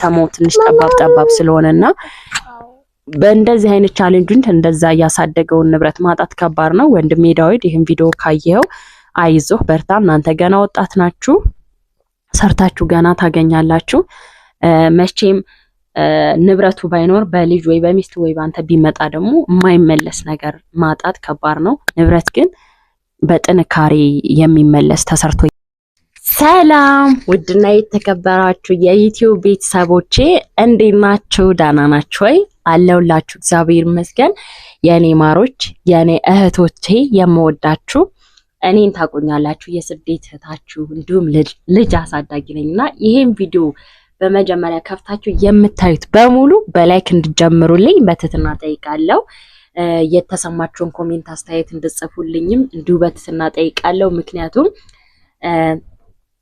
ተመው ትንሽ ጠባብ ስለሆነና በእንደዚህ አይነት ቻሌንጅን እንደዛ ያሳደገውን ንብረት ማጣት ከባድ ነው። ወንድሜ ዳዊት ይሄን ቪዲዮ ካየው አይዞህ በርታ፣ እናንተ ገና ወጣት ናችሁ፣ ሰርታችሁ ገና ታገኛላችሁ። መቼም ንብረቱ ባይኖር በልጅ ወይ በሚስት ወይ ባንተ ቢመጣ ደግሞ የማይመለስ ነገር ማጣት ከባድ ነው። ንብረት ግን በጥንካሬ የሚመለስ ተሰርቶ። ሰላም ውድና የተከበራችሁ የዩቲዩብ ቤተሰቦቼ እንዴት ናችሁ? ደህና ናችሁ ወይ? አለሁላችሁ እግዚአብሔር ይመስገን። የኔ ማሮች፣ የኔ እህቶቼ፣ የምወዳችሁ እኔን ታቆኛላችሁ፣ የስደት እህታችሁ እንዲሁም ልጅ አሳዳጊ ነኝና ይሄን ቪዲዮ በመጀመሪያ ከፍታችሁ የምታዩት በሙሉ በላይክ እንድጀምሩልኝ በትህትና ጠይቃለሁ። የተሰማችሁን ኮሜንት አስተያየት እንድጽፉልኝም እንዲሁ በትህትና ጠይቃለሁ። ምክንያቱም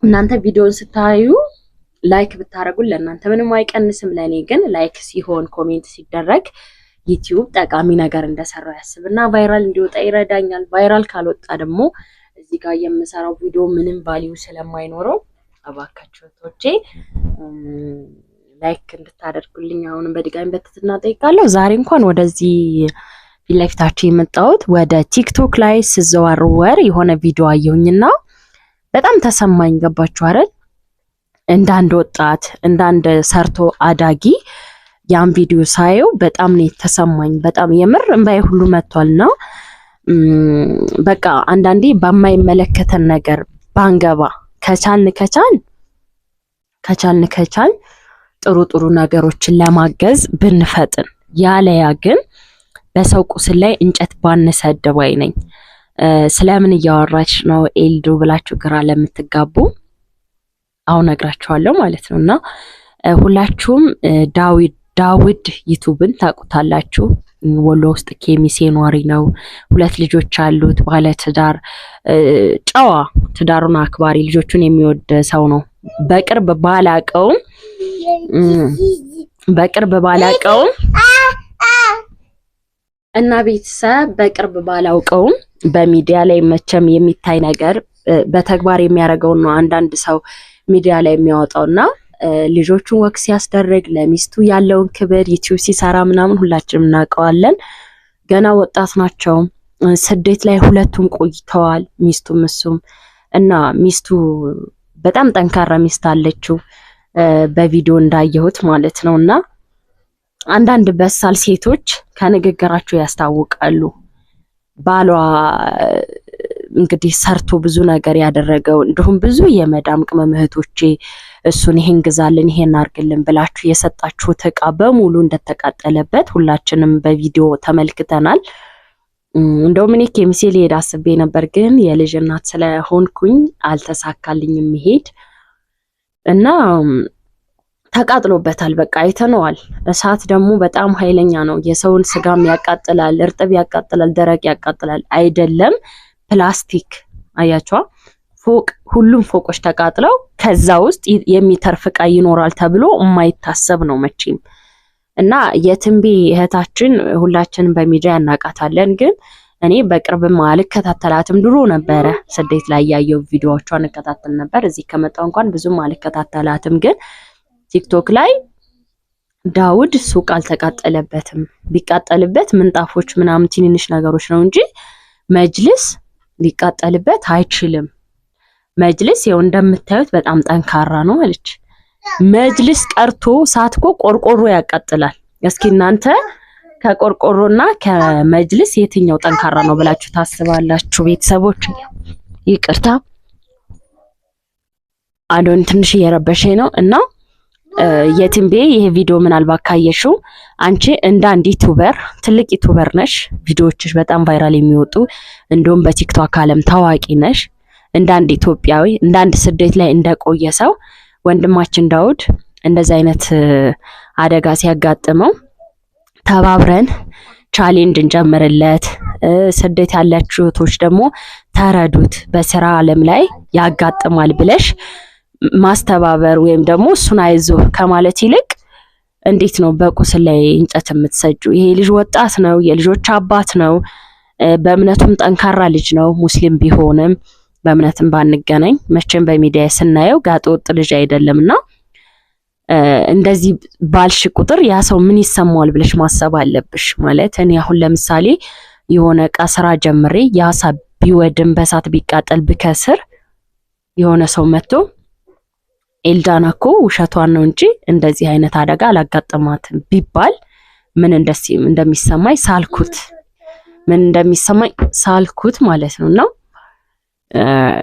እናንተ ቪዲዮን ስታዩ ላይክ ብታረጉን ለእናንተ ምንም አይቀንስም፣ ለኔ ግን ላይክ ሲሆን ኮሜንት ሲደረግ ዩቲዩብ ጠቃሚ ነገር እንደሰራው ያስብና ቫይራል እንዲወጣ ይረዳኛል። ቫይራል ካልወጣ ደግሞ እዚህ ጋር የምሰራው ቪዲዮ ምንም ቫልዩ ስለማይኖረው አባካችሁ እህቶቼ ላይክ እንድታደርጉልኝ አሁንም በድጋሚ በትህትና ጠይቃለሁ። ዛሬ እንኳን ወደዚህ ፊት ለፊታችሁ የመጣሁት ወደ ቲክቶክ ላይ ስዘዋወር የሆነ ቪዲዮ አየሁኝና በጣም ተሰማኝ። ገባችሁ አይደል? እንዳንድ ወጣት እንዳንድ ሰርቶ አዳጊ ያን ቪዲዮ ሳየው በጣም ነው የተሰማኝ። በጣም የምር እንባዬ ሁሉ መጥቷልና በቃ አንዳንዴ በማይመለከተን ነገር ባንገባ ከቻልን ጥሩ ነገሮችን ለማገዝ ብንፈጥን፣ ያለያ ግን በሰው ቁስል ላይ እንጨት ባንሰድብ ነኝ። ስለምን እያወራች ነው ኤልዱ ብላችሁ ግራ ለምትጋቡ አሁን ነግራችኋለሁ ማለት ነውና ሁላችሁም ዳውድ ዩቲዩብን ታውቁታላችሁ። ወሎ ውስጥ ኬሚሴ ኗሪ ነው። 2 ልጆች አሉት። ባለ ትዳር ጨዋ፣ ትዳሩን አክባሪ፣ ልጆቹን የሚወድ ሰው ነው። በቅርብ ባላቀውም እና ቤተሰብ በቅርብ ባላውቀውም በሚዲያ ላይ መቼም የሚታይ ነገር በተግባር የሚያደርገው ነው አንዳንድ ሰው ሚዲያ ላይ የሚያወጣውና ልጆቹን ወክ ሲያስደርግ ለሚስቱ ያለውን ክብር ዩቲዩብ ሲሰራ ምናምን ሁላችንም እናውቀዋለን። ገና ወጣት ናቸው። ስደት ላይ ሁለቱም ቆይተዋል፣ ሚስቱም እሱም እና ሚስቱ በጣም ጠንካራ ሚስት አለችው በቪዲዮ እንዳየሁት ማለት ነውና አንዳንድ በሳል ሴቶች ከንግግራቸው ያስታውቃሉ። ባሏ እንግዲህ ሰርቶ ብዙ ነገር ያደረገው እንዲሁም ብዙ የመዳም ቅመም እህቶቼ እሱን ይሄን ግዛልን ይሄን አርግልን ብላችሁ የሰጣችሁት ዕቃ በሙሉ እንደተቃጠለበት ሁላችንም በቪዲዮ ተመልክተናል። እንደውም እኔ ኬሚሴ ልሄድ አስቤ ነበር፣ ግን የልጅ እናት ስለሆንኩኝ አልተሳካልኝም መሄድ እና ተቃጥሎበታል። በቃ አይተነዋል። እሳት ደግሞ በጣም ኃይለኛ ነው። የሰውን ስጋም ያቃጥላል፣ እርጥብ ያቃጥላል፣ ደረቅ ያቃጥላል። አይደለም ፕላስቲክ አያችዋ፣ ሁሉም ፎቆች ተቃጥለው ከዛ ውስጥ የሚተርፍ ዕቃ ይኖራል ተብሎ የማይታሰብ ነው መቼም። እና የትንቢ እህታችን ሁላችንም በሚዲያ እናውቃታለን፣ ግን እኔ በቅርብም አልከታተላትም። ድሮ ነበረ ስደት ላይ ያየው ቪዲዮዎቿን እከታተል ነበር። እዚህ ከመጣሁ እንኳን ብዙም አልከታተላትም፣ ግን ቲክቶክ ላይ ዳውድ ሱቅ አልተቃጠለበትም። ቢቃጠልበት ምንጣፎች ምናምን ትንንሽ ነገሮች ነው እንጂ መጅልስ ሊቃጠልበት አይችልም። መጅልስ ይኸው እንደምታዩት በጣም ጠንካራ ነው አለች። መጅልስ ቀርቶ ሳትኮ ቆርቆሮ ያቃጥላል። እስኪ እናንተ ከቆርቆሮና ከመጅልስ የትኛው ጠንካራ ነው ብላችሁ ታስባላችሁ? ቤተሰቦች ይቅርታ አዶን ትንሽ እየረበሸኝ ነው እና የትንቤ ይሄ ቪዲዮ ምናልባት ካየሽው አንቺ እንደ አንድ ዩቲዩበር ትልቅ ዩቲዩበር ነሽ፣ ቪዲዮዎችሽ በጣም ቫይራል የሚወጡ እንደውም በቲክቶክ ዓለም ታዋቂ ነሽ። እንደ አንድ ኢትዮጵያዊ እንደ አንድ ስደት ላይ እንደቆየ ሰው ወንድማችን ዳውድ እንደዚህ አይነት አደጋ ሲያጋጥመው ተባብረን ቻሌንጅ እንጀምርለት። ስደት ያላችሁ እህቶች ደግሞ ተረዱት፣ በስራ ዓለም ላይ ያጋጥማል ብለሽ ማስተባበር ወይም ደግሞ እሱን አይዞ ከማለት ይልቅ እንዴት ነው በቁስል ላይ እንጨት የምትሰጁ? ይሄ ልጅ ወጣት ነው፣ የልጆች አባት ነው፣ በእምነቱም ጠንካራ ልጅ ነው። ሙስሊም ቢሆንም በእምነትም ባንገናኝ መቼም በሚዲያ ስናየው ጋጥ ወጥ ልጅ አይደለምና እንደዚህ ባልሽ ቁጥር ያ ሰው ምን ይሰማዋል ብለሽ ማሰብ አለብሽ። ማለት እኔ አሁን ለምሳሌ የሆነ ዕቃ ስራ ጀምሬ ያ ሳ ቢወድም በሳት ቢቃጠል ብከስር የሆነ ሰው መጥቶ ኤልዳና እኮ ውሸቷን ነው እንጂ እንደዚህ አይነት አደጋ አላጋጠማትም ቢባል ምን እንደሚሰማኝ ሳልኩት ማለት ነውና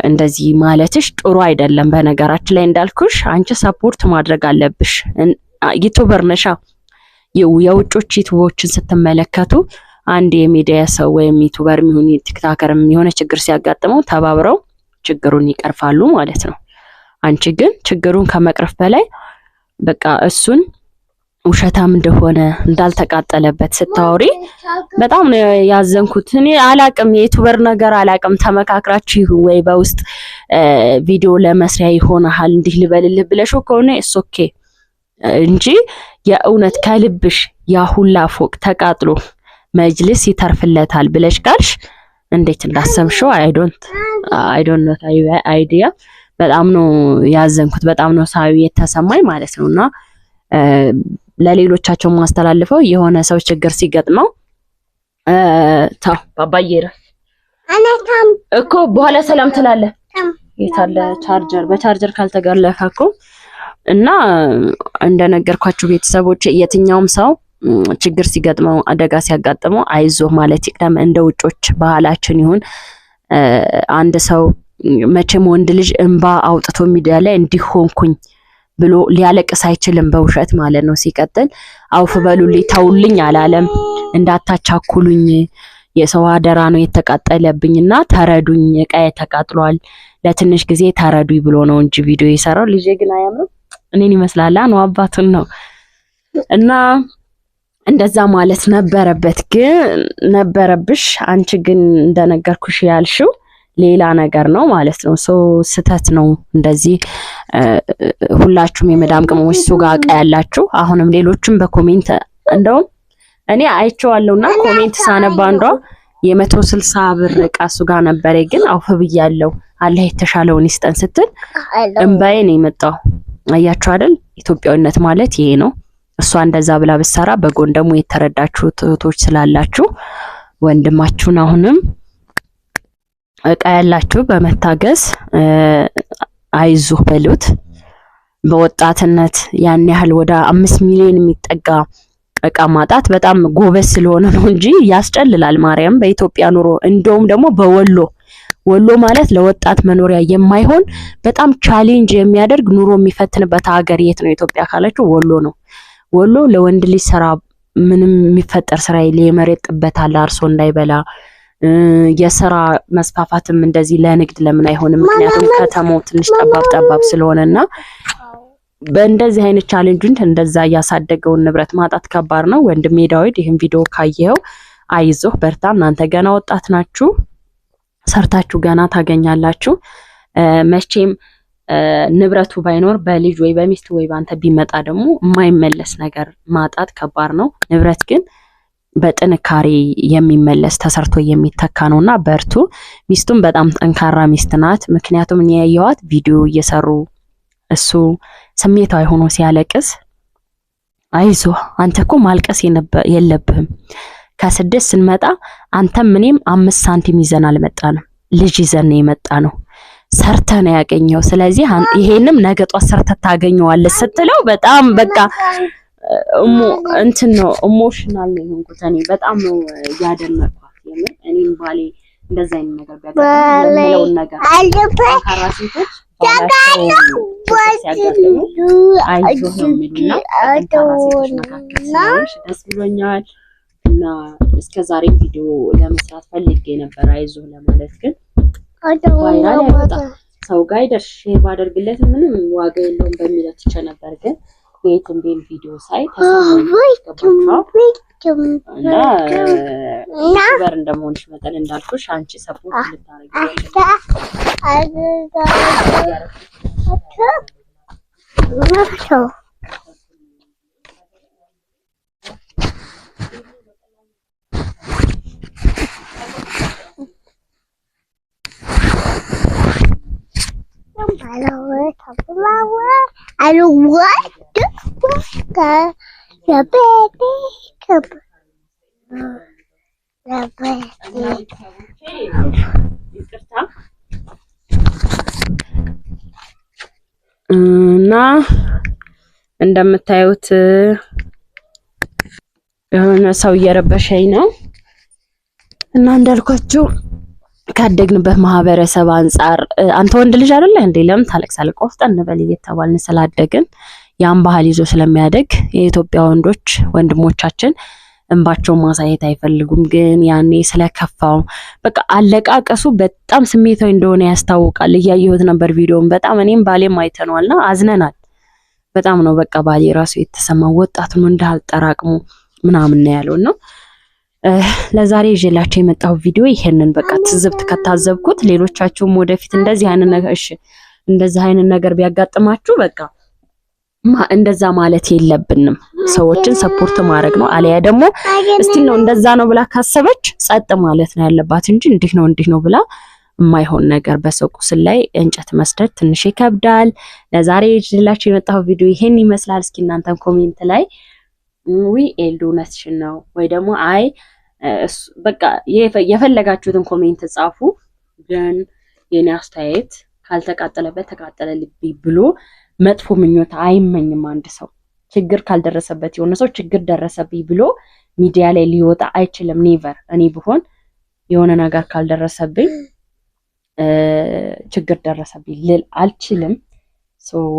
እንደዚህ ማለትሽ ጥሩ አይደለም። በነገራችን ላይ እንዳልኩሽ አንቺ ሰፖርት ማድረግ አለብሽ። ዩቲዩበር ነሻ። የውጮች ዩቲዩቦችን ስትመለከቱ አንድ የሚዲያ ሰው ወይም ዩቲዩበር የሚሆን ቲክቶከር የሆነ ችግር ሲያጋጥመው ተባብረው ችግሩን ይቀርፋሉ ማለት ነው። አንቺ ግን ችግሩን ከመቅረፍ በላይ በቃ እሱን ውሸታም እንደሆነ እንዳልተቃጠለበት ስታወሪ በጣም ነው ያዘንኩት። እኔ አላቅም የዩቲዩበር ነገር አላቅም። ተመካክራችሁ ወይ በውስጥ ቪዲዮ ለመስሪያ ይሆናል እንዲህ ልበልልህ ብለሽ ከሆነ ኦኬ እንጂ የእውነት ከልብሽ ያ ሁላ ፎቅ ተቃጥሎ መጅልስ ይተርፍለታል ብለሽ ካልሽ እንዴት እንዳሰብሽው አይ ዶንት ኖት አይዲያ። በጣም ነው ያዘንኩት። በጣም ነው ሳዩ የተሰማኝ ማለት ነውና ለሌሎቻቸው ማስተላልፈው የሆነ ሰው ችግር ሲገጥመው ታው ባባዬ አናታም እኮ በኋላ ሰላም ትላለህ። የታለ ቻርጀር? በቻርጀር ካልተጋለፈ እኮ እና እንደነገርኳችሁ ቤተሰቦች የትኛውም ሰው ችግር ሲገጥመው አደጋ ሲያጋጥመው አይዞህ ማለት ይቅደም። እንደ ውጮች ባህላችን ይሁን አንድ ሰው መቼም ወንድ ልጅ እንባ አውጥቶ ሚዲያ ላይ እንዲሆንኩኝ ብሎ ሊያለቅስ አይችልም በውሸት ማለት ነው። ሲቀጥል አውፍ በሉልኝ ተውልኝ አላለም። እንዳታቻኩሉኝ የሰው አደራ ነው የተቃጠለብኝና ተረዱኝ፣ ዕቃዬ ተቃጥሏል፣ ለትንሽ ጊዜ ተረዱኝ ብሎ ነው እንጂ ቪዲዮ የሰራው። ልጄ ግን አያምርም? እኔን ይመስላል ነው አባቱን ነው። እና እንደዛ ማለት ነበረብሽ። አንቺ ግን እንደነገርኩሽ ያልሽው ሌላ ነገር ነው ማለት ነው። ስተት ነው እንደዚህ። ሁላችሁም የመዳም ቅመሞች ሱጋ ዕቃ ያላችሁ አሁንም ሌሎችም በኮሜንት እንደውም እኔ አይቼዋለሁና ኮሜንት ሳነባ አንዷ የ160 ብር ዕቃ ሱጋ ነበር ግን አውፍ ብያለሁ አላህ የተሻለውን ይስጠን ስትል እንባዬ ነው የመጣው። አያችሁ አይደል? ኢትዮጵያዊነት ማለት ይሄ ነው። እሷ እንደዛ ብላ ብትሰራ በጎን ደግሞ የተረዳችሁ እህቶች ስላላችሁ ወንድማችሁን አሁንም ዕቃ ያላችሁ በመታገስ አይዞህ በሉት። በወጣትነት ያን ያህል ወደ 5 ሚሊዮን የሚጠጋ ዕቃ ማጣት በጣም ጎበዝ ስለሆነ ነው እንጂ ያስጨልላል። ማርያም በኢትዮጵያ ኑሮ እንደውም ደግሞ ወሎ ማለት ለወጣት መኖሪያ የማይሆን በጣም ቻሌንጅ የሚያደርግ ኑሮ የሚፈትንበት ሀገር የት ነው? ኢትዮጵያ ካላችሁ ወሎ ነው። ወሎ ለወንድ ልጅ ስራ ምንም የሚፈጠር ስራ የመሬት ጥበት አለ አርሶ እንዳይበላ። የስራ መስፋፋትም እንደዚህ ለንግድ ለምን አይሆንም? ምክንያቱም ከተማው ትንሽ ጠባብ ስለሆነና በእንደዚህ አይነት ቻሌንጅን እንደዛ ያሳደገውን ንብረት ማጣት ከባድ ነው። ወንድሜ ዳዊት ይሄን ቪዲዮ ካየው አይዞህ በርታ፣ እናንተ ገና ወጣት ናችሁ፣ ሰርታችሁ ገና ታገኛላችሁ። መቼም ንብረቱ ባይኖር በልጅ ወይ በሚስት ወይ ባንተ ቢመጣ ደግሞ የማይመለስ ነገር ማጣት ከባድ ነው። ንብረት ግን በጥንካሬ የሚመለስ ተሰርቶ የሚተካ ነውና በርቱ። ሚስቱም በጣም ጠንካራ ሚስት ናት። ምክንያቱም እኔ ያየኋት ቪዲዮ እየሰሩ እሱ ስሜታዊ ሆኖ ሲያለቅስ አይዞህ አንተ እኮ ማልቀስ የለብህም፣ ከስደት ስንመጣ አንተም እኔም 5 ሳንቲም ይዘን አልመጣንም፣ ልጅ ይዘን የመጣ ነው፣ ሰርተህ ነው ያገኘው። ስለዚህ ይሄንም ነገ ጧት ሰርተህ ታገኘዋለህ ስትለው በጣም በቃ እንትን ነው ኢሞሽናል ነው የሆንኩት። እኔ በጣም ነው ያደነቅኳት የምር። እኔም ባሌ እንደዛ አይነት ነገር ቢያደርግ ነገር ጠንካራ ሴቶች አይዞህ ነው የሚሉና ጠንካራ ሴቶች መካከል ስለሆንሽ ደስ ብሎኛል። እና እስከዛሬ ቪዲዮ ለመስራት ፈልጌ ነበር አይዞህ ለማለት ግን ቫይራል አይወጣም። ሰው ጋር ይደርሽ ባደርግለት ምንም ዋጋ የለውም በሚለው ትቼ ነበር ግን የትም ቤን ቪዲዮ ሳይ እና ዩቲዩበር እንደመሆንሽ መጠን እንዳልኩሽ አንቺ ሰፖርት I don't want እና እንደምታዩት የሆነ ሰው እየረበሸኝ ነው እና እንዳልኳችሁ ካደግንበት ማህበረሰብ አንፃር አንተ ወንድ ልጅ አይደለ እንዴ ለምን ታለቅሳለህ ቆፍጠን በል እየተባልን ስላደግን ያን ባህል ይዞ ስለሚያደግ የኢትዮጵያ ወንድሞቻችን እንባቸውን ማሳየት አይፈልጉም። ግን ያኔ ስለከፋው በቃ አለቃቀሱ በጣም ስሜታዊ እንደሆነ ያስታውቃል። እያየሁት ነበር ቪዲዮውን በጣም እኔም ባሌም አይተነዋልና አዝነናል። በጣም ነው በቃ ባሌ ራሱ የተሰማው ወጣት ነው እንዳልጠራቅሙ ምናምን ነው ያለውና ለዛሬ ይዤላችሁ የመጣው ቪዲዮ ይሄንን በቃ ትዝብት ከታዘብኩት ሌሎቻችሁም ወደፊት እንደዚህ አይነት ነገር ቢያጋጥማችሁ በቃ እንደዛ ማለት የለብንም። ሰዎችን ሰፖርት ማድረግ ነው። አለያ ደግሞ እስቲ ነው እንደዛ ነው ብላ ካሰበች ጸጥ ማለት ነው ያለባት እንጂ እንዲህ ነው ብላ የማይሆን ነገር በሰው ቁስል ላይ እንጨት መስደድ ትንሽ ይከብዳል። ለዛሬ ይዤላችሁ የመጣው ቪዲዮ ይሄን ይመስላል። እስኪ እናንተም ኮሜንት ላይ ኤልዱ እውነትሽን ነው ወይ ደግሞ አይ በቃ የፈለጋችሁትን ኮሜንት ጻፉ። ግን የኔ አስተያየት ካልተቃጠለበት ተቃጠለልኝ ብሎ መጥፎ ምኞት አይመኝም። አንድ ሰው ችግር ካልደረሰበት የሆነ ሰው ችግር ደረሰብኝ ብሎ ሚዲያ ላይ ሊወጣ አይችልም። ኔቨር እኔ ብሆን የሆነ ነገር ካልደረሰብኝ ችግር ደረሰብኝ ልል አልችልም።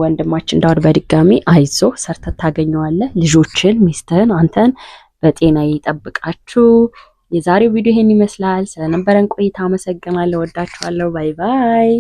ወንድማችን ዳውድ በድጋሚ አይዞ ሰርተህ ታገኘዋለህ። ልጆችን ሚስትህን አንተን በጤና ይጠብቃችሁ። የዛሬው ቪዲዮ ይሄን ይመስላል። ስለነበረን ቆይታ አመሰግናለሁ። ወዳችኋለሁ። ባይ ባይ።